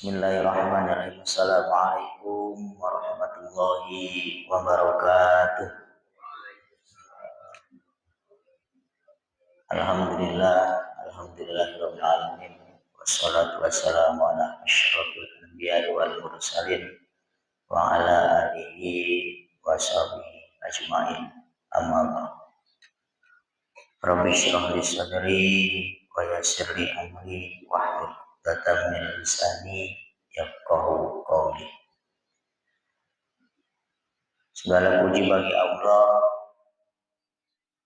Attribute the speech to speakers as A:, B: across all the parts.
A: Bismillahirrahmanirrahim. Assalamualaikum warahmatullahi wabarakatuh. Alhamdulillah, alhamdulillahirabbil alamin. Wassalatu wassalamu ala asyrofil anbiya'i wal mursalin wa ala alihi washabihi ajmain. Amma ba'd. Rabbi shrah li sadri wa yassir li amri wahlul 'uqdatam min lisani yafqahu qawli. Segala puji bagi Allah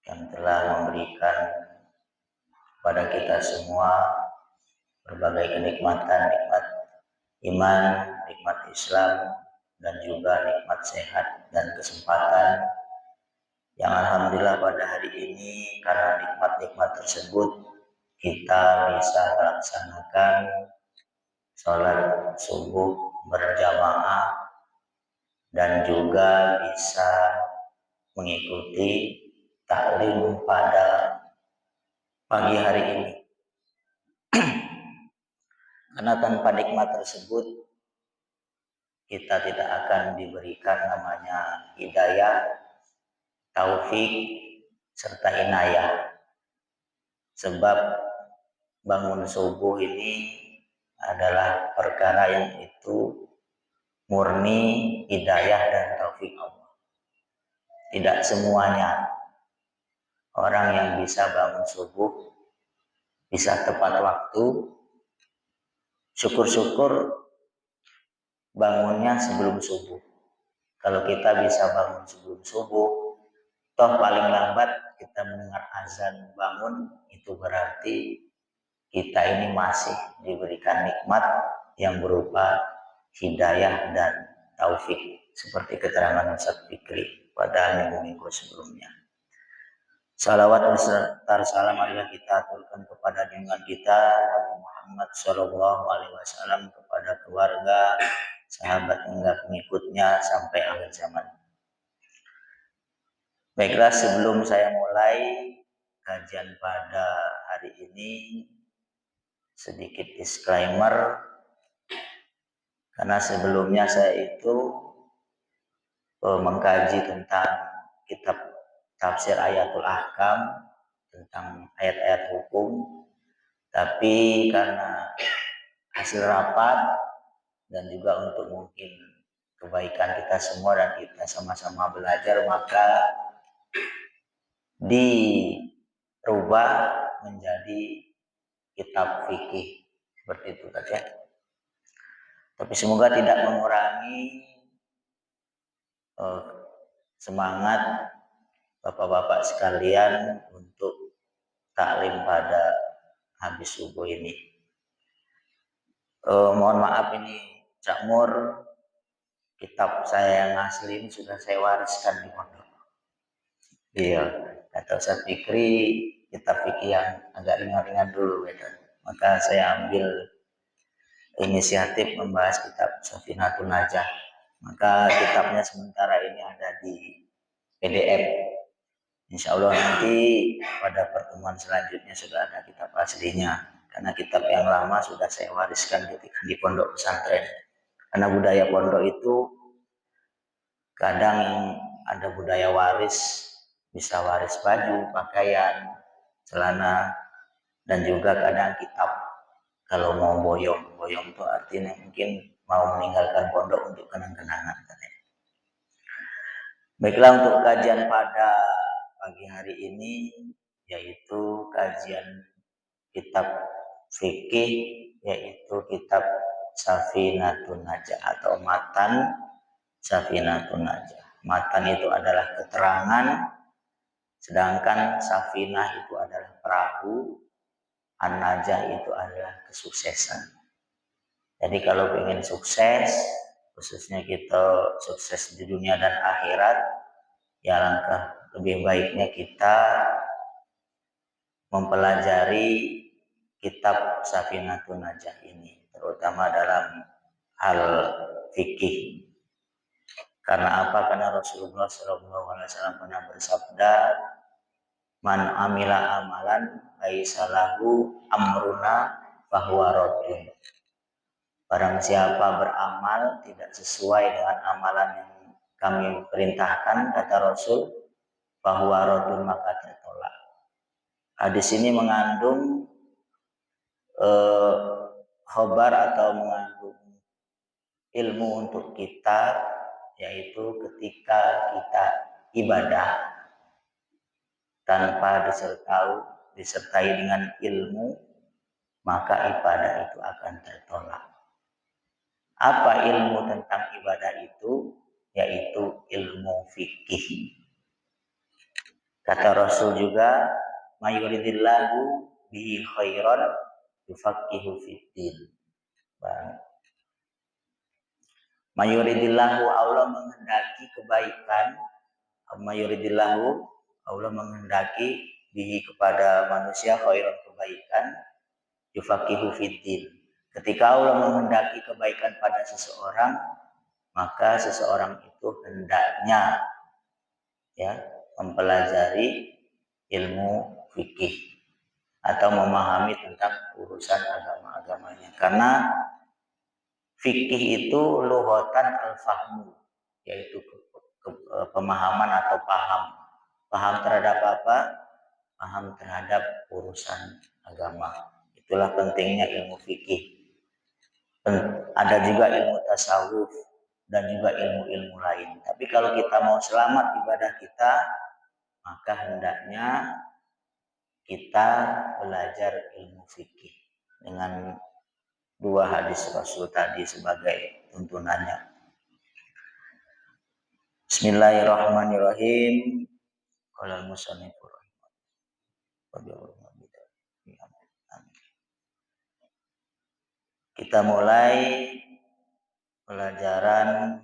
A: yang telah memberikan kepada kita semua berbagai kenikmatan, nikmat iman, nikmat Islam, dan juga nikmat sehat dan kesempatan yang alhamdulillah pada hari ini karena nikmat-nikmat tersebut kita bisa melaksanakan sholat subuh berjamaah dan juga bisa mengikuti taklim pada pagi hari ini. Karena tanpa nikmat tersebut kita tidak akan diberikan namanya hidayah, taufik, serta inayah. Sebab bangun subuh ini adalah perkara yang itu murni hidayah dan taufik Allah. Tidak semuanya orang yang bisa bangun subuh bisa tepat waktu. Syukur-syukur bangunnya sebelum subuh. Kalau kita bisa bangun sebelum subuh, toh paling lambat kita mendengar azan bangun, itu berarti kita ini masih diberikan nikmat yang berupa hidayah dan taufik, seperti keterangan Ustaz Fikri pada minggu-minggu sebelumnya. Salawat dan salam marilah kita aturkan kepada junjungan kita Nabi Muhammad SAW, kepada keluarga, sahabat hingga pengikutnya sampai akhir zaman. Baiklah, sebelum saya mulai kajian pada hari ini, sedikit disclaimer, karena sebelumnya saya itu mengkaji tentang kitab tafsir Ayatul Ahkam, tentang ayat-ayat hukum, tapi karena hasil rapat dan juga untuk mungkin kebaikan kita semua dan kita sama-sama belajar, maka dirubah menjadi kitab fikih seperti itu saja. Tapi semoga tidak mengurangi semangat bapak-bapak sekalian untuk taklim pada habis subuh ini. Mohon maaf, ini Cak Mur, kitab saya yang asli ini sudah saya wariskan di pondok. Iya, kata Ustaz Fikri, kitab fikih yang agak ringan-ringan dulu, gitu. Maka saya ambil inisiatif membahas kitab Safinatun Najah. Maka kitabnya sementara ini ada di PDF. Insya Allah nanti pada pertemuan selanjutnya sudah ada kitab aslinya. Karena kitab yang lama sudah saya wariskan ketika di pondok pesantren. Karena budaya pondok itu kadang ada budaya waris, bisa waris baju, pakaian, celana, dan juga kadang kitab. Kalau mau boyong itu artinya mungkin mau meninggalkan pondok untuk kenang-kenangan. Baiklah, untuk kajian pada pagi hari ini yaitu kajian kitab fikih, yaitu kitab Safinatun Najah atau matan Safinatun Najah. Matan itu adalah keterangan, sedangkan safinah itu adalah perahu, an-najah itu adalah kesuksesan. Jadi kalau ingin sukses, khususnya kita sukses di dunia dan akhirat, ya langkah lebih baiknya kita mempelajari kitab Safinatun Najah ini, terutama dalam hal fikih. Karena apa? Karena Rasulullah SAW pernah bersabda, man amila amalan laisa lahu amruna fahuwa raddun. Barang siapa beramal tidak sesuai dengan amalan yang kami perintahkan, kata Rasul, bahwa radun maka tertolak. Hadis ini mengandung khobar atau mengandung ilmu untuk kita, yaitu ketika kita ibadah tanpa disertai dengan ilmu, maka ibadah itu akan tertolak. Apa ilmu tentang ibadah itu? Yaitu ilmu fikih. Kata Rasul juga, mayuridillahu bihi khairan yufaqihu fiddin. Mayuridillahu, Allah menghendaki kebaikan. Mayuridillahu, Allah menghendaki bihi kepada manusia khairan kebaikan, yufaqihu fiddin. Ketika Allah menghendaki kebaikan pada seseorang, maka seseorang itu hendaknya mempelajari ilmu fikih atau memahami tentang urusan agama-agamanya. Karena fikih itu lughatan al-fahmu, yaitu pemahaman atau paham. Paham terhadap apa? Paham terhadap urusan agama. Itulah pentingnya ilmu fikih. Ada juga ilmu tasawuf dan juga ilmu-ilmu lain. Tapi kalau kita mau selamat ibadah kita, maka hendaknya kita belajar ilmu fikih dengan dua hadis Rasul tadi sebagai tuntunannya. Bismillahirrahmanirrahim. Qala al-musannif rahimahullah. Kita mulai pelajaran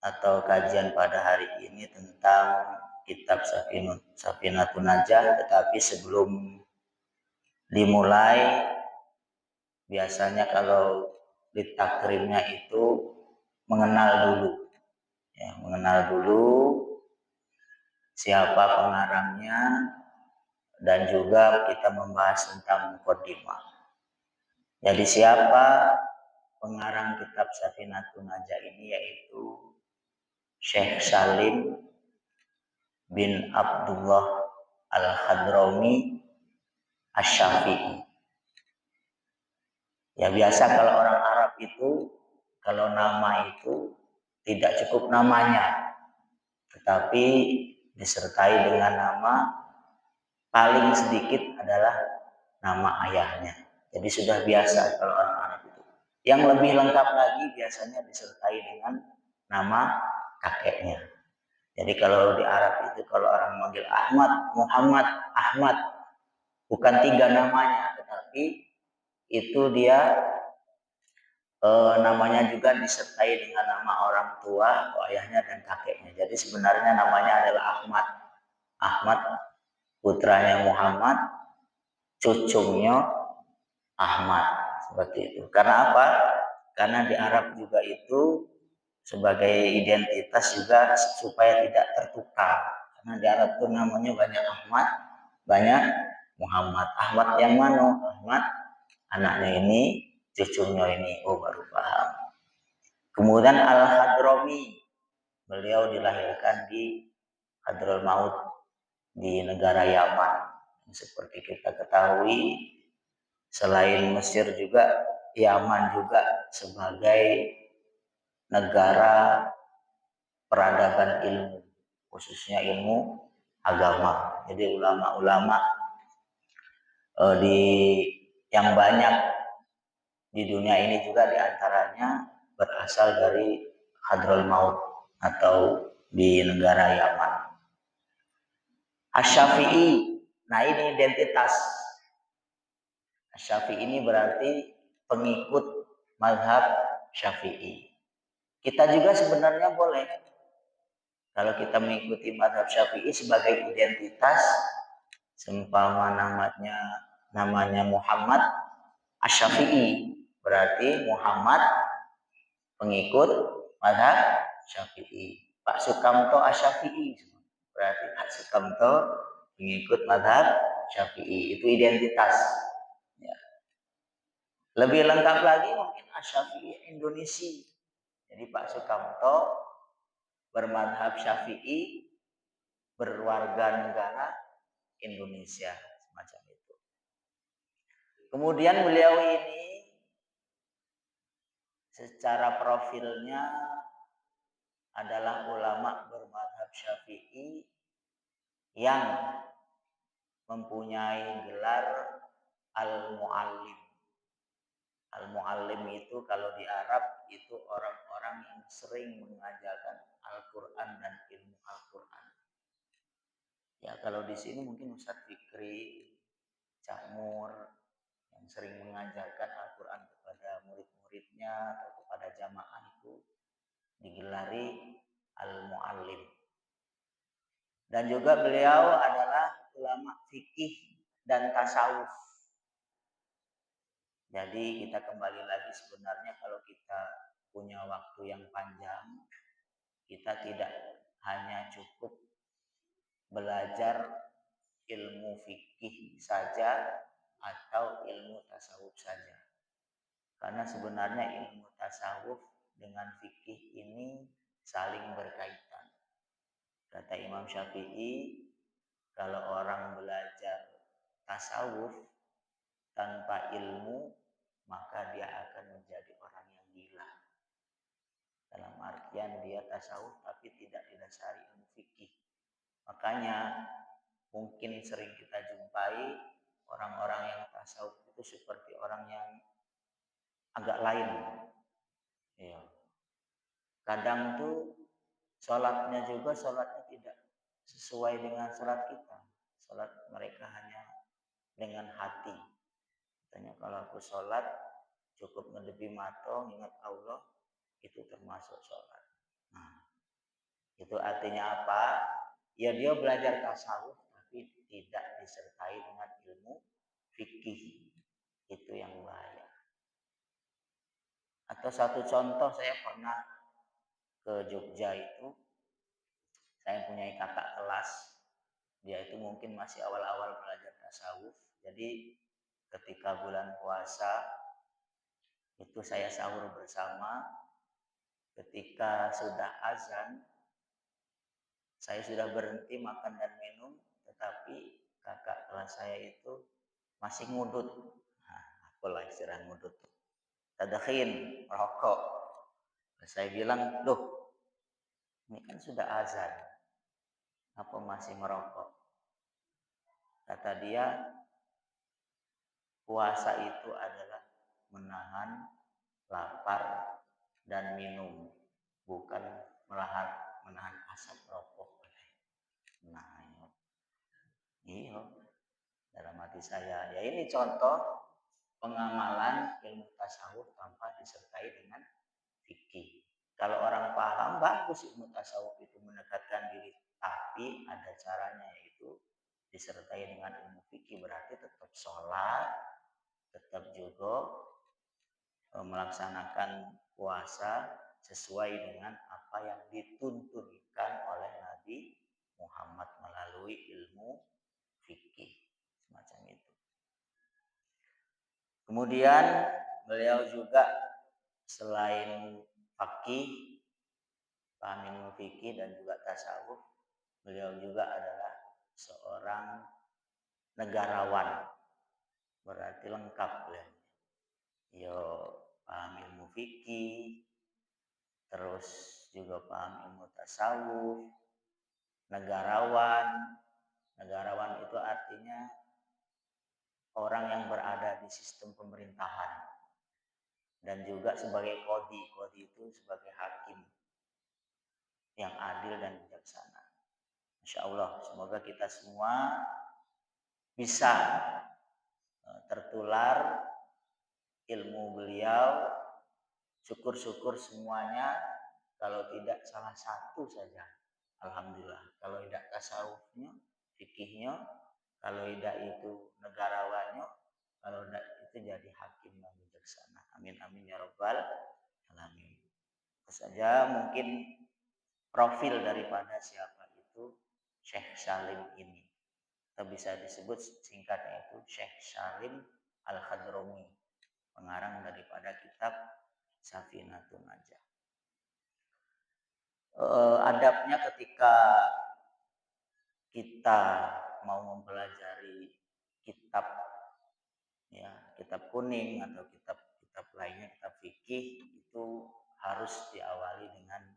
A: atau kajian pada hari ini tentang kitab Safinatun Najah. Tetapi sebelum dimulai, biasanya kalau ditakrimnya itu mengenal dulu siapa pengarangnya, dan juga kita membahas tentang muqaddimah. Jadi siapa pengarang kitab Safinatun Najah ini? Yaitu Syekh Salim bin Abdullah Al-Hadrami Asy-Syafi'i. Ya, biasa kalau orang Arab itu, kalau nama itu tidak cukup namanya, tetapi disertai dengan nama, paling sedikit adalah nama ayahnya. Jadi sudah biasa kalau orang Arab itu. Yang lebih lengkap lagi biasanya disertai dengan nama kakeknya. Jadi kalau di Arab itu, kalau orang manggil Ahmad, Muhammad, Ahmad, bukan 3 namanya, tetapi itu dia namanya juga disertai dengan nama orang tua, ayahnya dan kakeknya. Jadi sebenarnya namanya adalah Ahmad. Ahmad putranya Muhammad, cucunya Ahmad, seperti itu. Karena apa? Karena di Arab juga itu sebagai identitas juga supaya tidak tertukar. Karena di Arab itu namanya banyak Ahmad, banyak Muhammad. Ahmad yang mana? Ahmad anaknya ini, cucunya ini. Oh, baru paham. Kemudian Al-Hadrami, beliau dilahirkan di Hadraul Maut di negara Yaman. Seperti kita ketahui, selain Mesir juga, Yaman juga sebagai negara peradaban ilmu, khususnya ilmu agama. Jadi ulama-ulama yang banyak di dunia ini juga diantaranya berasal dari Hadraul Maut atau di negara Yaman. Asy-Syafi'i, nah ini identitas. Syafi'i ini berarti pengikut mazhab Syafi'i. Kita juga sebenarnya boleh, kalau kita mengikuti mazhab Syafi'i sebagai identitas, seumpama namanya Muhammad Asy-Syafi'i, berarti Muhammad pengikut mazhab Syafi'i. Pak Sukamto Asy-Syafi'i, berarti Pak Sukamto pengikut mazhab Syafi'i. Itu identitas. Lebih lengkap lagi mungkin Asy-Syafi'i Indonesia. Jadi Pak Sukamto bermadhab Syafi'i, berwarga negara Indonesia, semacam itu. Kemudian beliau ini secara profilnya adalah ulama bermadhab Syafi'i yang mempunyai gelar Al-Muallim. Al-Muallim itu kalau di Arab itu orang-orang yang sering mengajarkan Al-Quran dan ilmu Al-Quran. Ya kalau di sini mungkin Ustadz Fikri, Cak Nur yang sering mengajarkan Al-Quran kepada murid-muridnya atau kepada jamaah itu digelari Al-Muallim. Dan juga beliau adalah ulama fikih dan tasawuf. Jadi kita kembali lagi sebenarnya kalau kita punya waktu yang panjang, kita tidak hanya cukup belajar ilmu fikih saja atau ilmu tasawuf saja. Karena sebenarnya ilmu tasawuf dengan fikih ini saling berkaitan. Kata Imam Syafi'i, kalau orang belajar tasawuf tanpa ilmu, maka dia akan menjadi orang yang gila. Dalam artian dia tasawuf tapi tidak didasari ilmu fikih. Makanya mungkin sering kita jumpai orang-orang yang tasawuf itu seperti orang yang agak lain. Ya. Kadang tuh sholatnya juga sholatnya tidak sesuai dengan sholat kita. Sholat mereka hanya dengan hati. Katanya kalau aku sholat cukup ngedepi mata, ingat Allah, itu termasuk sholat. Nah, itu artinya apa? Ya dia belajar tasawuf tapi tidak disertai dengan ilmu fikih. Itu yang bahaya. Atau satu contoh, saya pernah ke Jogja itu, saya punya kakak kelas, dia itu mungkin masih awal-awal belajar tasawuf. Jadi ketika bulan puasa itu saya sahur bersama. Ketika sudah azan, saya sudah berhenti makan dan minum, tetapi kakak kelas saya itu masih ngudut. Nah, apalah istilah ngudut? Tadakhin, merokok. Saya bilang, loh, ini kan sudah azan, apa masih merokok? Kata dia, puasa itu adalah menahan lapar dan minum, bukan menahan asap rokok. Nah, iya, dalam hati saya. Ya ini contoh pengamalan ilmu tasawuf tanpa disertai dengan fikih. Kalau orang paham, bagus ilmu tasawuf itu mendekatkan diri. Tapi ada caranya, yaitu disertai dengan ilmu fikih. Berarti tetap sholat, tetap juga melaksanakan puasa sesuai dengan apa yang dituntunkan oleh Nabi Muhammad melalui ilmu fikih, semacam itu. Kemudian beliau juga selain fakih, paham ilmu fikih dan juga tasawuf, beliau juga adalah seorang negarawan, berarti lengkap beliau. Yo paham ilmu fikih, terus juga paham ilmu tasawuf, negarawan. Negarawan itu artinya orang yang berada di sistem pemerintahan, dan juga sebagai qadhi. Qadhi itu sebagai hakim yang adil dan bijaksana. Insya Allah, semoga kita semua bisa tertular ilmu beliau. Syukur-syukur semuanya, kalau tidak salah satu saja, alhamdulillah. Kalau tidak tasawufnya, fikihnya, kalau tidak itu negarawannya, kalau tidak itu jadi hakim yang bijaksana. Amin amin ya rabbal alamin. Itu saja mungkin profil daripada siapa itu Syekh Salim ini. Atau bisa disebut singkatnya itu Syekh Salim Al-Hadrami. pengarang daripada kitab Safinatun Najah. Adabnya ketika kita mau mempelajari kitab, ya kitab kuning atau kitab lainnya, kitab fikih, itu harus diawali dengan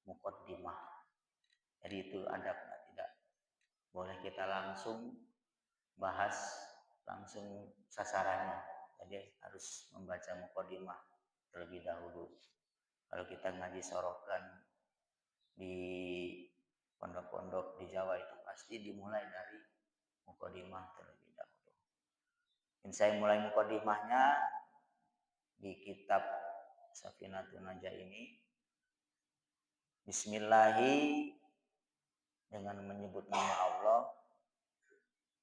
A: muqaddimah. Jadi itu adabnya, tidak boleh kita langsung bahas langsung sasarannya. Jadi harus membaca muqaddimah terlebih dahulu. Kalau kita ngaji sorokan di pondok-pondok di Jawa itu pasti dimulai dari muqaddimah terlebih dahulu. Dan saya mulai muqaddimahnya di kitab Safinatun Najah ini. Bismillahi, dengan menyebut nama Allah,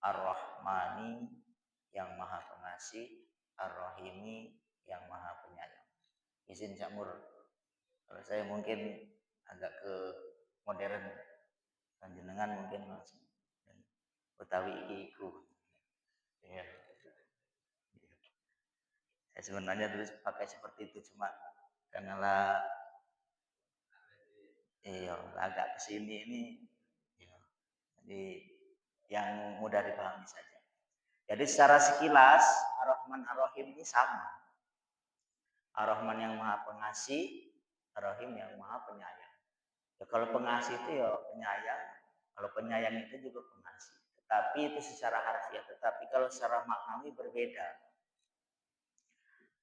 A: Ar-Rahmani yang Maha Pengasih, Ar-Rahimi yang Maha Penyayang. Izin Camur, kalau saya mungkin agak ke modern, panjenengan mungkin langsung Betawi iku. Ya. Saya sebenarnya dulu pakai seperti itu, cuma karena agak kesini ini, ya. Jadi yang mudah dipahami saja. Jadi secara sekilas Ar-Rahman Ar-Rahim ini sama. Ar-Rahman yang Maha Pengasih, Ar-Rahim yang Maha Penyayang. Ya, kalau pengasih itu ya penyayang, kalau penyayang itu juga pengasih. Tetapi itu secara harfiah, tetapi kalau secara maknawi berbeda.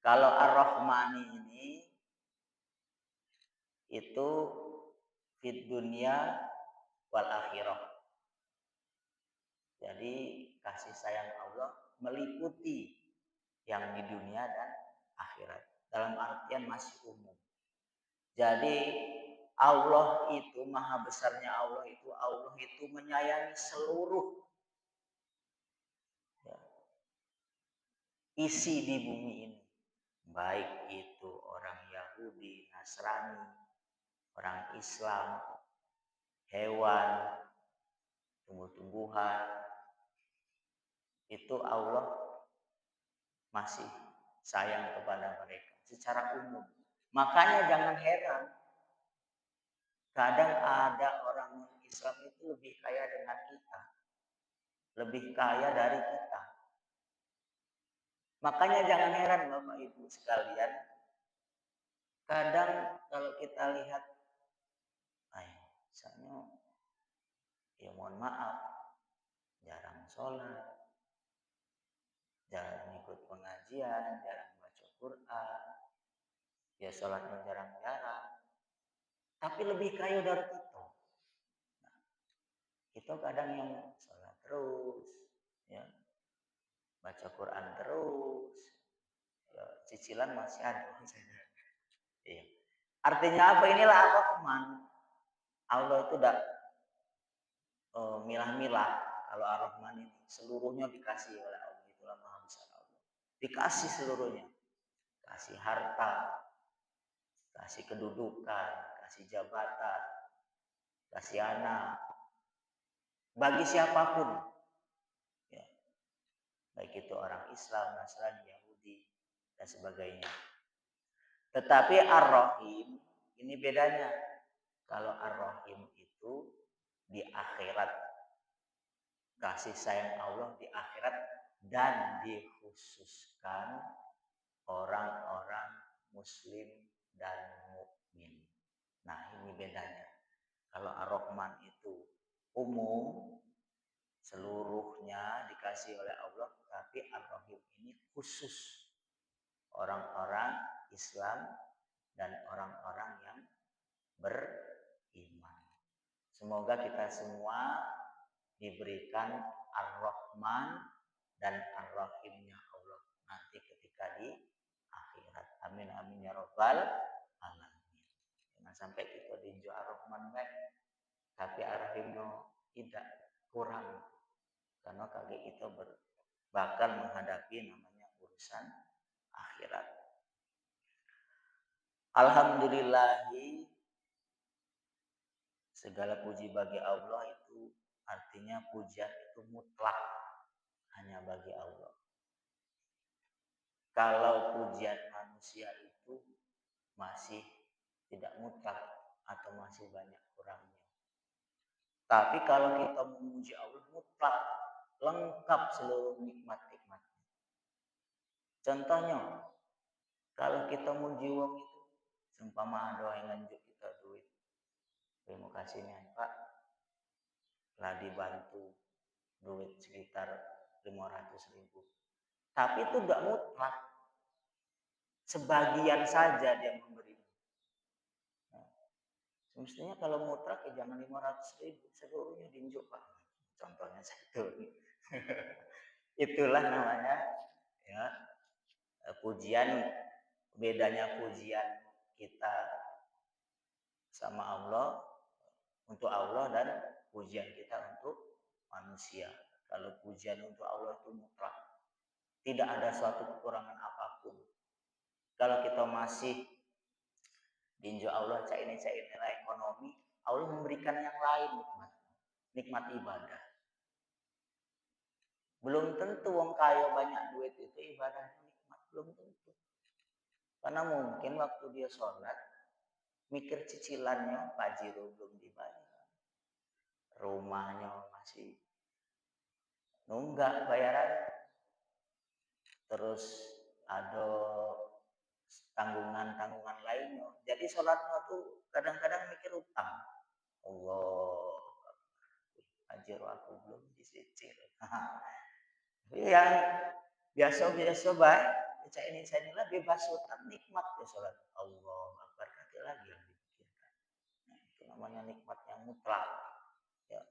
A: Kalau Ar-Rahmani ini itu fid dunya wal akhirah. Jadi kasih sayang Allah meliputi yang di dunia dan akhirat. Dalam artian masih umum. Jadi Allah itu, maha besarnya Allah itu menyayangi seluruh isi di bumi ini. Baik itu orang Yahudi, Nasrani, orang Islam, hewan, tumbuh-tumbuhan, itu Allah masih sayang kepada mereka secara umum. Makanya jangan heran, kadang ada orang Islam itu lebih kaya dengan kita, lebih kaya dari kita. Makanya jangan heran Bapak Ibu sekalian, kadang kalau kita lihat, misalnya, ya mohon maaf, jarang sholat, jarang ikut pengajian, jarang baca Quran, ya sholatnya jarang-jarang, tapi lebih kaya dari kita. Nah, kita kadang yang sholat terus, ya baca Quran terus, ya cicilan masih ada. Ya. Artinya apa? Inilah Ar-Rahman. Allah itu udah milah-milah. Kalau Ar-Rahman ini seluruhnya dikasih oleh Allah. Itulah maha besar Allah. Dikasih seluruhnya. Kasih harta, kasih kedudukan, kasih jabatan, kasih anak. Bagi siapapun. Ya. Baik itu orang Islam, Nasrani, Yahudi, dan sebagainya. Tetapi Ar-Rahim, ini bedanya. Kalau Ar-Rahim itu di akhirat, kasih sayang Allah di akhirat, dan dikhususkan orang-orang muslim dan mukmin. Nah, ini bedanya. Kalau Ar-Rahman itu umum, seluruhnya dikasih oleh Allah, tapi Ar-Rahim ini khusus orang-orang Islam dan orang-orang yang beriman. Semoga kita semua diberikan Ar-Rahman dan Ar-Rahimnya Allah nanti ketika di akhirat. Amin amin ya rabbal alamin. Jangan sampai kita dinjo Ar-Rahman tapi Ar-Rahimnya tidak kurang, karena kali kita bakal menghadapi namanya urusan akhirat. Alhamdulillahi, segala puji bagi Allah, itu artinya pujian itu mutlak hanya bagi Allah. kalau pujian manusia itu masih tidak mutlak atau masih banyak kurangnya. Tapi kalau kita memuji Allah mutlak, lengkap seluruh nikmat-nikmatnya. Contohnya, kalau kita muji wong itu, seumpama ada yang nganjuk kita duit. Terima kasih nih Pak, lah dibantu duit sekitar 500.000. Tapi itu tidak mutlak. Sebagian saja dia memberi. Nah, semestinya kalau mutlak ya jangan 500.000, seluruhnya diunjuk Pak. Contohnya satu. Itulah namanya ya pujian. Bedanya pujian kita sama Allah untuk Allah dan pujian kita untuk manusia. Kalau pujian untuk Allah itu mutlak, tidak ada suatu kekurangan apapun. Kalau kita masih dinjo Allah cak ini nilai ekonomi, Allah memberikan yang lain nikmat ibadah. Belum tentu wong kaya banyak duit itu ibadahnya nikmat, belum tentu. Karena mungkin waktu dia sholat mikir cicilannya pajero belum dibayar, rumahnya masih nunggak bayaran, terus ada tanggungan lainnya. Jadi sholatnya tuh kadang-kadang mikir utang. Allah, pajero aku belum disicil. Yang biasa-biasa baik, baca ini saya nilai bebas utang, nikmat ya sholat. Allah Akbar, kaki lagi yang dipikirkan. Nah, itu namanya nikmat yang mutlak. Ya,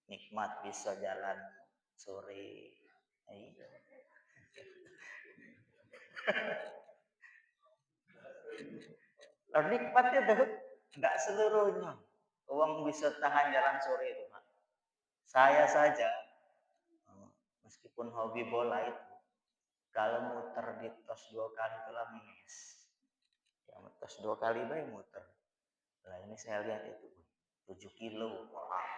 A: nikmat bisa jalan sore. Iya. Nikmatnya tuh nggak seluruhnya. Uang bisa tahan jalan sore itu, Pak. Saya saja, meskipun hobi bola itu, kalau muter di tos 2 kali telah mes. Ya, tos 2 kali baik muter. Nah ini saya lihat itu 7 kilo. Wah.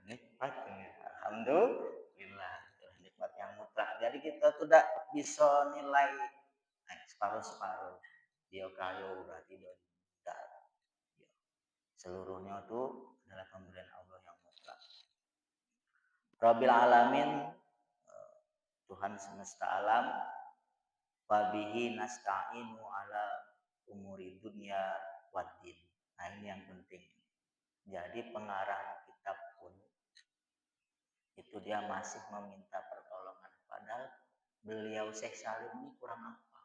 A: Nikmat ini. Alhamdulillah. Nikmat yang mutlak. Jadi kita tuh tidak bisa nilai separuh-separuh. Dia kayu berarti dia tidak. Seluruhnya itu adalah pemberian Allah yang mutlak. Rabbil alamin, Tuhan semesta alam, wabihi nasta'inu ala umuri dunia waddin. Nah ini yang penting. Jadi pengarang kitab pun itu dia masih meminta pertolongan. Padahal beliau Syekh Salim ini kurang apa?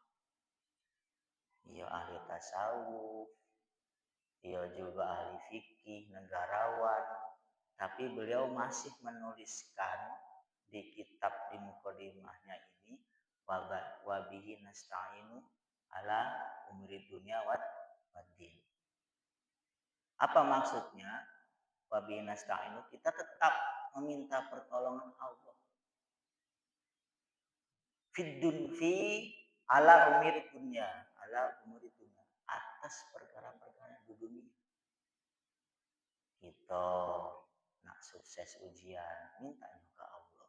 A: Ia ahli tasawuf, ia juga ahli fikih, negarawan. Tapi beliau masih menuliskan di kitab di mukadimahnya ini wabihi nasta'inu ala umuri dunia waddin. Apa maksudnya? Wabihi nasta'inu, kita tetap meminta pertolongan Allah. Fi ala umuri dunia, atas perkara-perkara di dunia. Kita nak sukses ujian, mintanya ke Allah.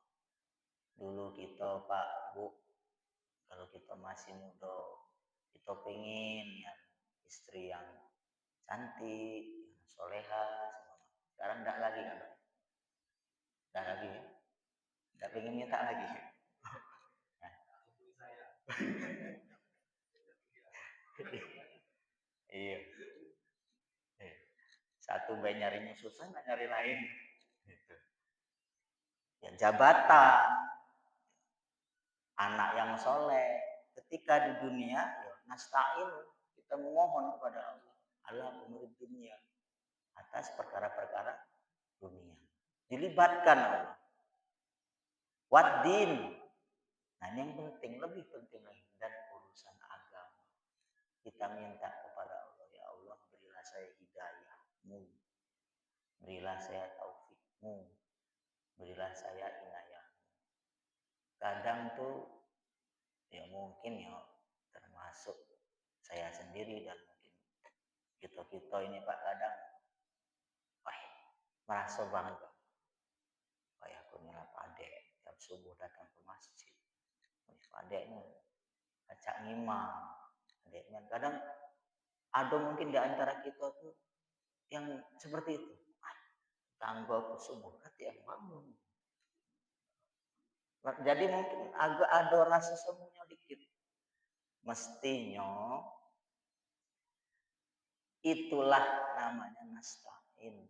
A: Dulu kita Pak Bu, kalau kita masih muda, kita pengen ya istri yang cantik, yang soleha, sekarang enggak lagi kan? Enggak lagi ya? Enggak pengen minta lagi. Iya. Satu bayi nyarinya susah, nggak nyari lain. Gitu. Ya jabatan, anak yang soleh. Ketika di dunia, ya nasta'in, kita memohon kepada Allah. Allah umur dunia atas perkara-perkara dunia. Dilibatkan Allah. Waddin. Nah ini yang penting, lebih penting lagi. Dan urusan agama. Kita minta kepada Allah, ya Allah berilah saya hidayah-Mu. Berilah saya taufik-Mu. Berilah saya inayah-Mu. Kadang tuh ya mungkin ya termasuk saya sendiri dan mungkin kita ini Pak kadang merasa bangga. Kayak aku nyala Pak Ade tiap subuh datang ke masjid. adeknya acak ngimang, adeknya kadang ada mungkin di antara kita tuh yang seperti itu. Tangguh aku subuh hati yang bangun. Jadi mungkin agak ada rasa semuanya dikit. Mestinya itulah namanya nasta'in.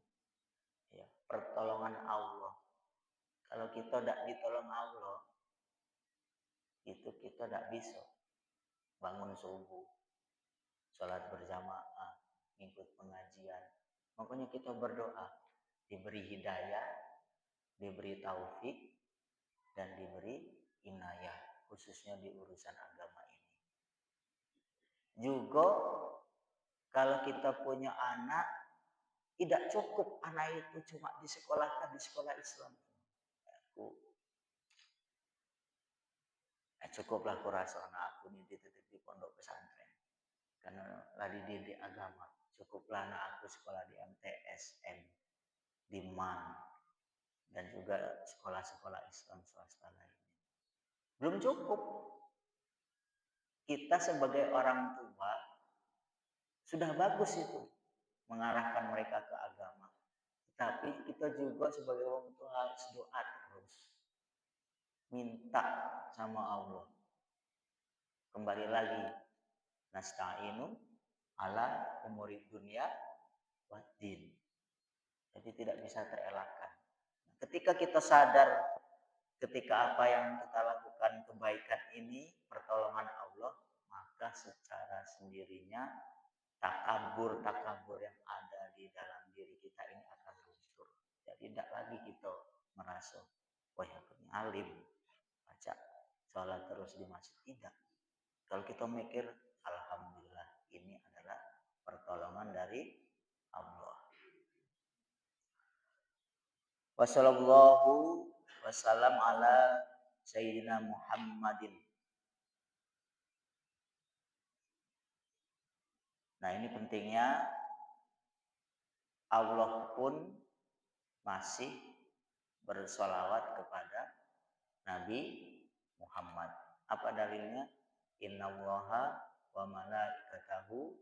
A: Ya, pertolongan Allah. Kalau kita tidak ditolong Allah, itu kita tidak bisa bangun subuh, sholat berjamaah, ikut pengajian. Makanya kita berdoa, diberi hidayah, diberi taufik, dan diberi inayah, khususnya di urusan agama ini. Juga kalau kita punya anak, tidak cukup anak itu cuma disekolahkan di sekolah Islam. Cukuplah aku rasa anak aku ini dititip di pondok pesantren. Karena lagi didik agama. Cukuplah anak aku sekolah di MTSN, di MAN, dan juga sekolah-sekolah Islam swasta lainnya. Belum cukup. Kita sebagai orang tua sudah bagus itu mengarahkan mereka ke agama. Tapi kita juga sebagai orang tua harus doa terus. Minta sama Allah. Kembali lagi. Nasta'inu ala umuri dunia waddin. Jadi tidak bisa terelakkan. Ketika kita sadar ketika apa yang kita lakukan kebaikan ini pertolongan Allah, maka secara sendirinya takabur yang ada di dalam diri kita ini akan luntur. Jadi tidak lagi kita merasa, wah aku ini alim, baca sholat terus di masjid, tidak. Kalau kita mikir, alhamdulillah ini adalah pertolongan dari Allah. Wassallallahu wassalam ala Sayyidina Muhammadin. Nah ini pentingnya Allah pun masih bersolawat kepada Nabi Muhammad. Apa dalilnya? Innallaha wa malaikatahu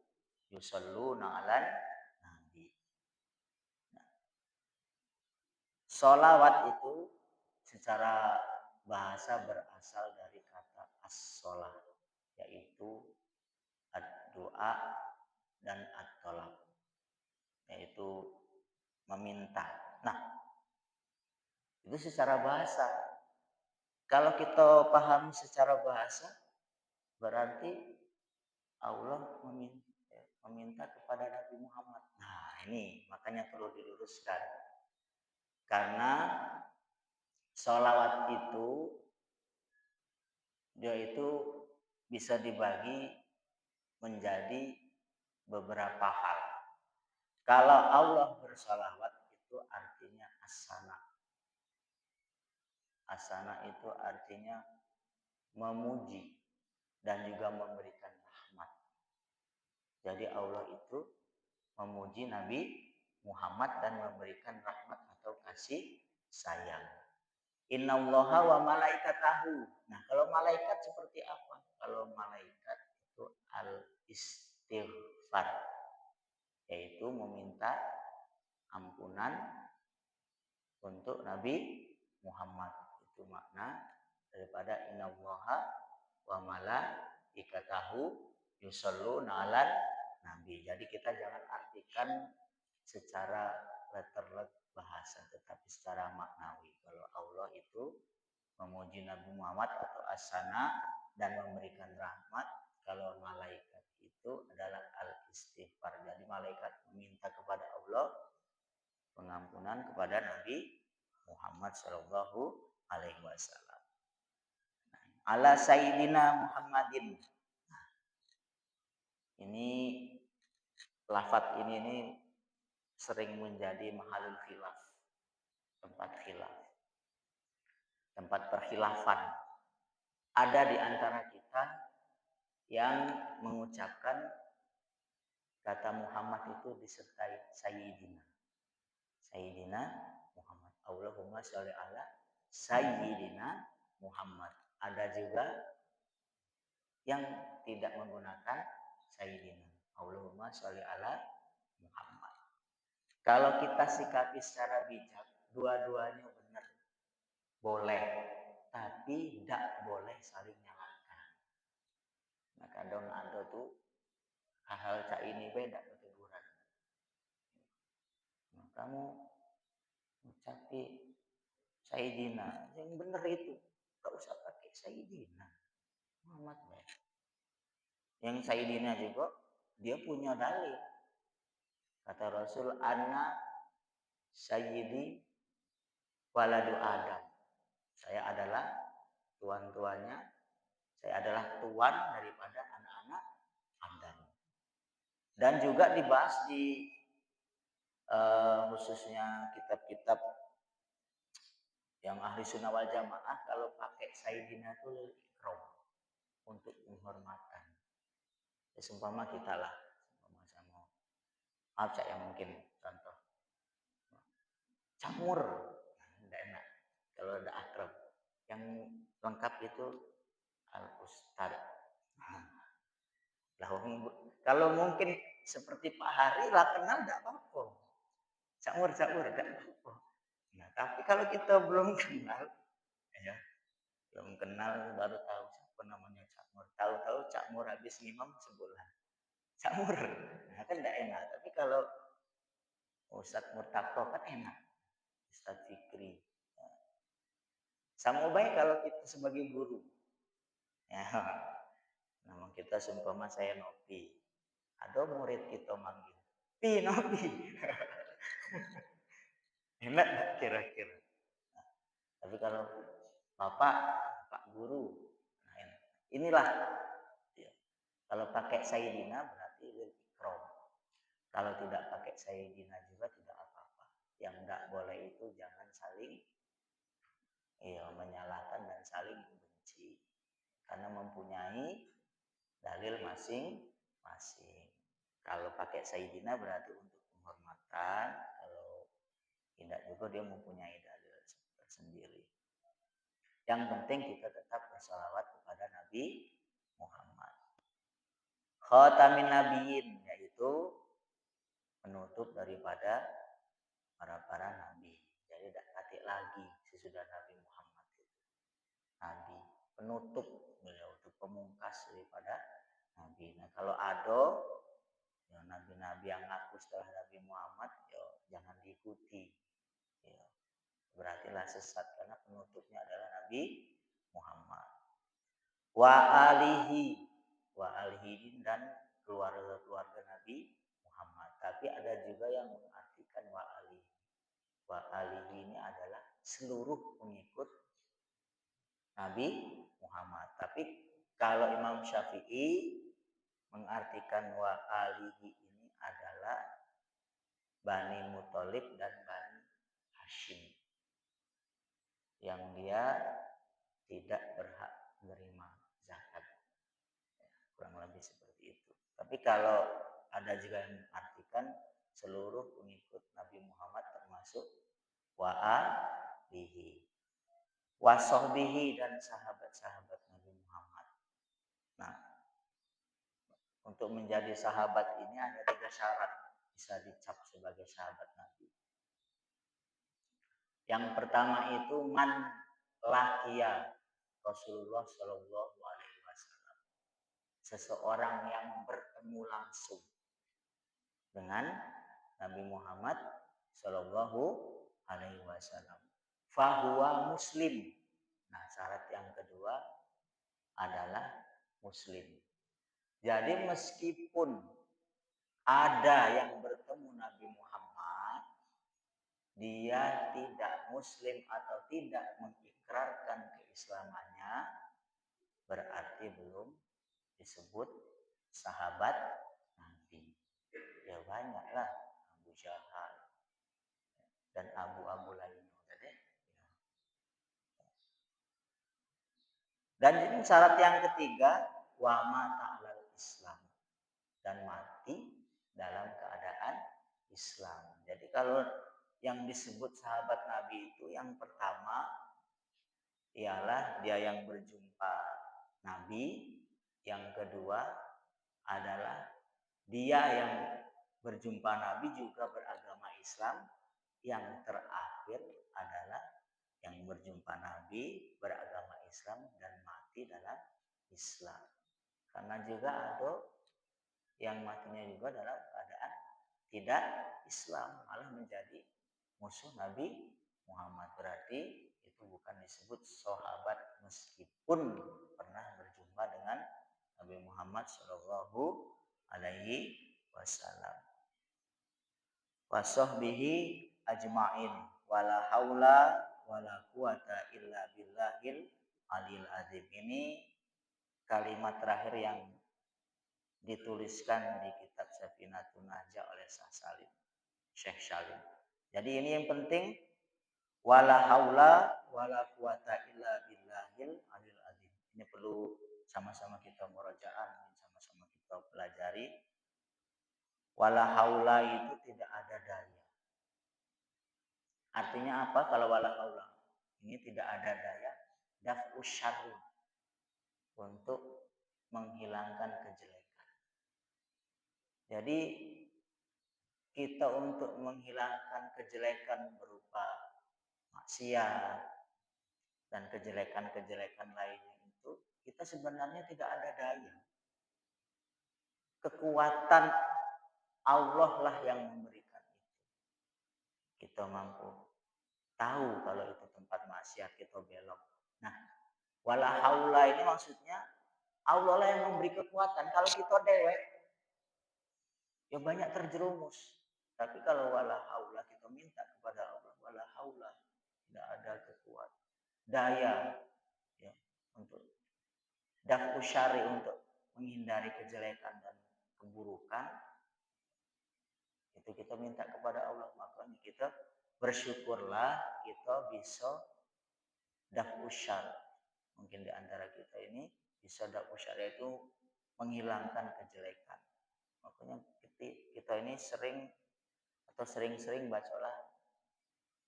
A: yusholluna 'alan nabi. Nah, sholawat itu secara bahasa berasal dari kata as-sholah, yaitu ad-doa dan at-tolab, yaitu meminta. Nah, itu secara bahasa. Kalau kita pahami secara bahasa, berarti Allah meminta kepada Nabi Muhammad. Nah, ini makanya perlu diluruskan. Karena sholawat itu, dia itu bisa dibagi menjadi beberapa hal. Kalau Allah bersolawat itu artinya asana. Asana itu artinya memuji dan juga memberikan rahmat. Jadi Allah itu memuji Nabi Muhammad dan memberikan rahmat atau kasih sayang. Innallaha wa malaikatahu. Nah, kalau malaikat seperti apa? Kalau malaikat itu al-istighfar, yaitu meminta ampunan untuk Nabi Muhammad. Itu makna daripada innallaha wa malaikatahu yusholluna 'alan nabi. Jadi kita jangan artikan secara letter bahasa, tetapi secara maknawi. Kalau Allah itu memuji Nabi Muhammad atau asana dan memberikan rahmat, kalau malaikat itu adalah al-istighfar. Jadi malaikat meminta kepada Allah pengampunan kepada Nabi Muhammad Shallallahu Alaihi Wasallam. Ala Sayyidina Muhammadin. Nah, ini lafadz ini sering menjadi mahalul khilaf, tempat khilaf, tempat perkhilafan. Ada di antara kita yang mengucapkan kata Muhammad itu disertai Sayyidina. Sayyidina Muhammad. Allahumma sholli ala Sayyidina Muhammad. Ada juga yang tidak menggunakan Sayyidina. Allahumma sholli ala Muhammad. Kalau kita sikapi secara bijak, dua-duanya benar. Boleh, tapi tidak boleh saling nyalakan. Nah, kadang ada tuh hal-hal cak ini beda keteguran. Nah, kamu ucapi Sayyidina, yang benar itu. Gak usah pakai Sayyidina. Muhammad baik. Yang Sayyidina juga, dia punya dalil. Kata Rasul, Anna Sayyidi waladu Adam. Saya adalah tuan-tuannya, saya adalah tuan daripada anak-anak Adam. Dan juga dibahas di khususnya kitab-kitab yang ahli sunnah wal jamaah, kalau pakai Sayyidina itu lil ikram, untuk penghormatan. Ya, seumpama kita lah, seumpama sama maaf saya yang mungkin contoh Camur, tidak enak kalau ada akrab. Yang lengkap itu Al Ustad. Kalau mungkin seperti Pak Hari lah kenal tidak apa-apa. Camur tidak apa-apa. Nah, tapi kalau kita belum kenal, ya, belum kenal baru tahu siapa namanya Camur. Tahu-tahu Camur habis ngimam sebulan. Camur, nah kan tidak enak. Tapi kalau Ustadz Murtako kan enak. Ustadz Fikri. Sama baik kalau kita sebagai guru. Ya, nama kita seumpama saya Nopi. Ada murid kita manggil. Pi, Nopi. Enak gak kira-kira? Nah, tapi kalau Bapak, Pak Guru, nah inilah. Ya. Kalau pakai Sayyidina berarti lil ikram. Kalau tidak pakai Sayyidina juga tidak apa-apa. Yang tidak boleh itu jangan saling menyalahkan dan saling membenci. Karena mempunyai dalil masing-masing. Kalau pakai Sayyidina berarti untuk penghormatan. Kalau tidak juga dia mempunyai dalil tersendiri. Yang penting kita tetap bersalawat kepada Nabi Muhammad. Khatamin Nabiyyin, yaitu penutup daripada para nabi. Jadi tidak katik lagi sesudah Nabi Muhammad itu. Nabi penutup, beliau itu pemungkas daripada nabi. Nah, kalau ada ya, nabi-nabi yang ngaku setelah Nabi Muhammad, ya, jangan diikuti. Ya, berartilah sesat karena penutupnya adalah Nabi Muhammad. Wa alihi dan keluarga Nabi Muhammad. Tapi ada juga yang mengartikan wa alihi. Wa alihi ini adalah seluruh pengikut Nabi Muhammad. Tapi kalau Imam Syafi'i mengartikan wa alihi ini adalah Bani Muthalib dan Bani Hashim, yang dia tidak berhak menerima zakat. Ya, kurang lebih seperti itu. Tapi kalau ada juga yang mengartikan seluruh pengikut Nabi Muhammad termasuk wa alihi, wa sahbihi dan sahabat-sahabat Nabi Muhammad. Nah, untuk menjadi sahabat ini ada 3 syarat bisa dicap sebagai sahabat Nabi. Yang pertama itu man laqiya Rasulullah Shallallahu Alaihi Wasallam, seseorang yang bertemu langsung dengan Nabi Muhammad Shallallahu Alaihi Wasallam. Fahuwa Muslim. Nah, syarat yang kedua adalah Muslim. Jadi meskipun ada yang bertemu Nabi Muhammad, dia tidak Muslim atau tidak mengikrarkan keislamannya, berarti belum disebut sahabat Nabi. Ya banyaklah Abu Jahal dan abu-abu lainnya. Dan ini syarat yang ketiga, wa mata alal Islam, dan mati dalam keadaan Islam. Jadi kalau yang disebut sahabat Nabi itu yang pertama ialah dia yang berjumpa Nabi. Yang kedua adalah dia yang berjumpa Nabi juga beragama Islam. Yang terakhir adalah yang berjumpa Nabi beragama Islam dan mati dalam Islam. Karena juga ada yang matinya juga dalam keadaan tidak Islam, malah menjadi musuh Nabi Muhammad. Berarti itu bukan disebut sahabat meskipun pernah berjumpa dengan Nabi Muhammad Shallallahu Alaihi Wasallam. Wasahbihi ajmain wala haula wala quwata illa billahil alil azim. Ini kalimat terakhir yang dituliskan di kitab Safinatun Najah oleh Syekh Salim. Jadi ini yang penting, wala haula wala quwata illa billahil alil azim. Ini perlu sama-sama kita murajaah, sama-sama kita pelajari. Wala haula itu tidak ada daya. Artinya apa kalau wala haula? Ini tidak ada daya daf'u syarri, untuk menghilangkan kejelekan. Jadi kita untuk menghilangkan kejelekan berupa maksiat dan kejelekan-kejelekan lainnya itu kita sebenarnya tidak ada daya. Kekuatan Allah lah yang memberikan itu. Kita mampu tahu kalau itu tempat maksiat, kita belok. Nah, wala haula ini maksudnya Allah lah yang memberi kekuatan. Kalau kita dewek, ya banyak terjerumus. Tapi kalau wala haula, kita minta kepada Allah, wala haula, tidak ada kekuatan daya ya untuk daf'u syari, untuk menghindari kejelekan dan keburukan. Itu kita minta kepada Allah. Makanya kita bersyukurlah kita bisa daf'u syari. Mungkin di antara kita ini bisa daf'u syari, itu menghilangkan kejelekan. Makanya kita ini sering-sering bacalah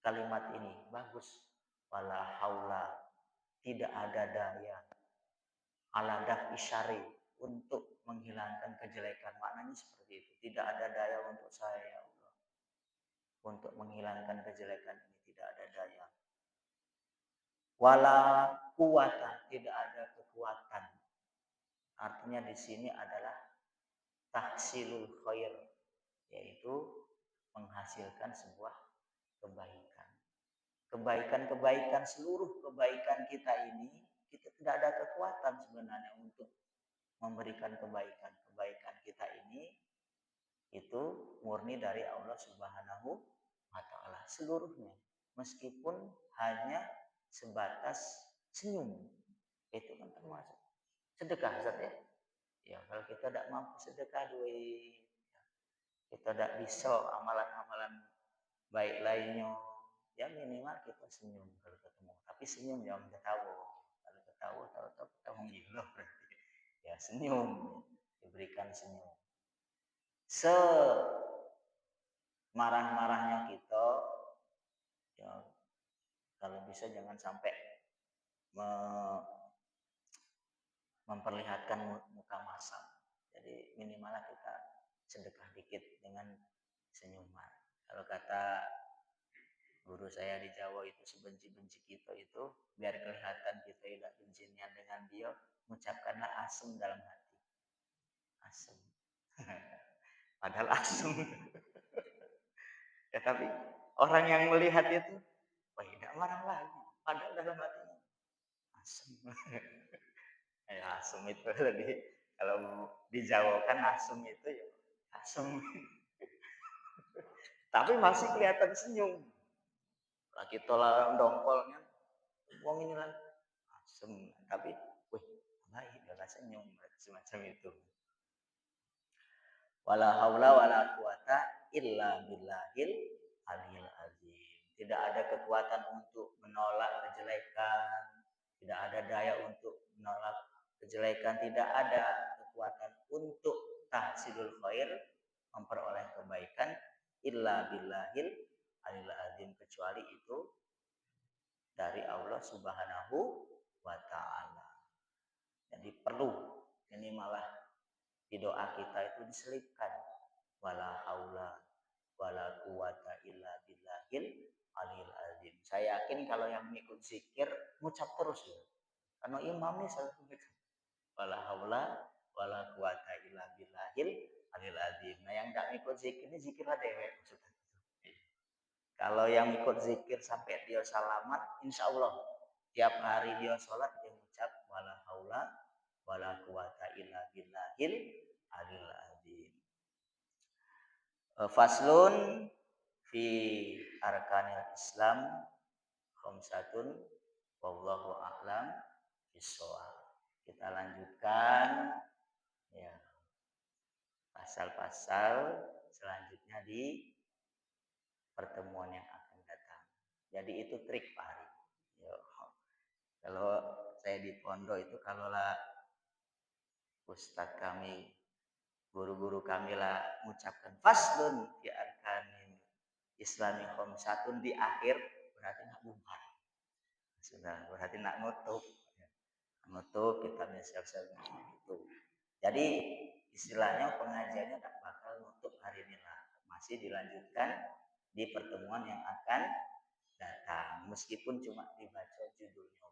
A: kalimat ini. Bagus. Wala haula, tidak ada daya, ala daf'i syari, untuk menghilangkan kejelekan. Maknanya seperti itu. Tidak ada daya untuk saya, ya Allah, untuk menghilangkan kejelekan ini. Tidak ada daya. Wala quwata, tidak ada kekuatan. Artinya di sini adalah tahsilul khair, yaitu menghasilkan sebuah kebaikan. Kebaikan-kebaikan, seluruh kebaikan kita ini, kita tidak ada kekuatan sebenarnya untuk memberikan kebaikan. Kebaikan kita ini itu murni dari Allah Subhanahu wa Ta'ala seluruhnya. Meskipun hanya sebatas senyum, itu kan termasuk sedekah, Ustaz ya. Ya, kalau kita tidak mampu sedekah duit, kita tidak bisa amalan-amalan baik lainnya, ya minimal kita senyum kalau ketemu. Tapi senyum jangan ketawa. Kalau ketawa, tahu-tahu kita menggila berarti. Ya senyum, diberikan senyum. Semarah-marahnya kita, ya kalau bisa jangan sampai memperlihatkan muka masam. Jadi minimalnya kita sedekah dikit dengan senyuman. Kalau kata guru saya di Jawa itu, sebenci-benci kita itu, biar kelihatan kita tidak bencinya dengan dia, mengucapkanlah asem dalam hati. Asem. Padahal asem. Ya tapi orang yang melihat itu, wah tidak marah lagi. Padahal dalam hatinya asem. Ya asem itu tadi, kalau dijawabkan asem itu ya asem. Tapi masih kelihatan senyum. Lah kita lah dongkolnya, wong ini lah asem, tapi wih baik dia senyum, semacam itu. Wala haula wala quwata illa billahil aliyil azim. Tidak ada kekuatan untuk menolak kejelekan, tidak ada daya untuk menolak kejelekan, tidak ada kekuatan untuk tahsilul khair, memperoleh kebaikan, illa billahil aliyil azim, kecuali itu dari Allah Subhanahu wa Ta'ala. Jadi perlu ini malah di doa kita itu diselipkan wala haula wala quwata illa billahil aliyil azim. Saya yakin kalau yang ikut zikir ngucap terus ya. Karena imam ini selalu gitu. Wala haula wala quwata illa billahil aliyil azim. Nah yang tidak ikut zikir ini zikirlah dewek maksudnya. Kalau yang ikut zikir sampai dia salaman, insya Allah tiap hari dia sholat dia mengucap wala haula wala quwata illa billahil alil azim. Faslun fi arkanil Islam khamsatun wallahu a'lam bishawab. Kita lanjutkan ya pasal-pasal selanjutnya di pertemuan yang akan datang. Jadi itu trik Pak Hari. Yo. Kalau saya di pondok itu kalaulah ustadz kami, guru-guru kami lah mengucapkan faslun fi arkanin islami khamsatun di akhir berarti nak bubar. Sudah berarti nak nutup. Nutup kita siap-siap itu. Jadi istilahnya pengajiannya tak bakal nutup hari ini lah. Masih dilanjutkan di pertemuan yang akan datang meskipun cuma dibaca judulnya.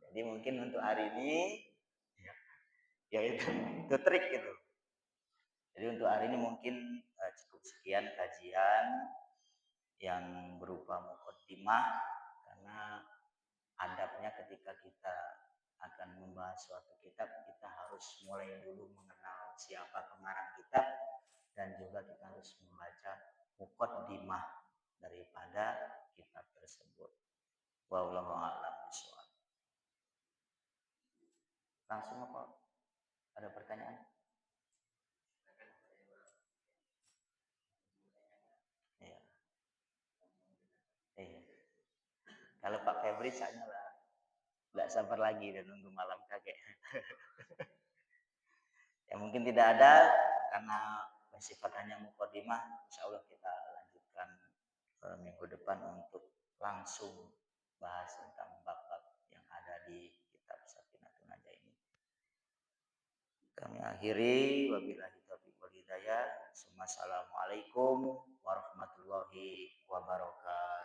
A: Jadi mungkin untuk hari ini ya itu trik gitu. Jadi untuk hari ini mungkin cukup sekian kajian yang berupa muqaddimah karena adabnya ketika kita akan membahas suatu kitab kita harus mulai dulu mengenal siapa pengarang kitab dan juga kita harus membaca muqaddimah daripada kitab tersebut. Wallahu a'lam bishawab. Langsung apa? Ada pertanyaan? Iya. Iya. Kalau Pak Febri saya lah nggak sabar lagi dan nunggu malam kakek. Ya mungkin tidak ada karena sifatannya muqaddimah. Insya Allah kita lanjutkan minggu depan untuk langsung bahas tentang bab-bab yang ada di kitab Safinatun Najah ini. Kami akhiri wabillahi taufiq wal hidayah. Assalamualaikum warahmatullahi wabarakatuh.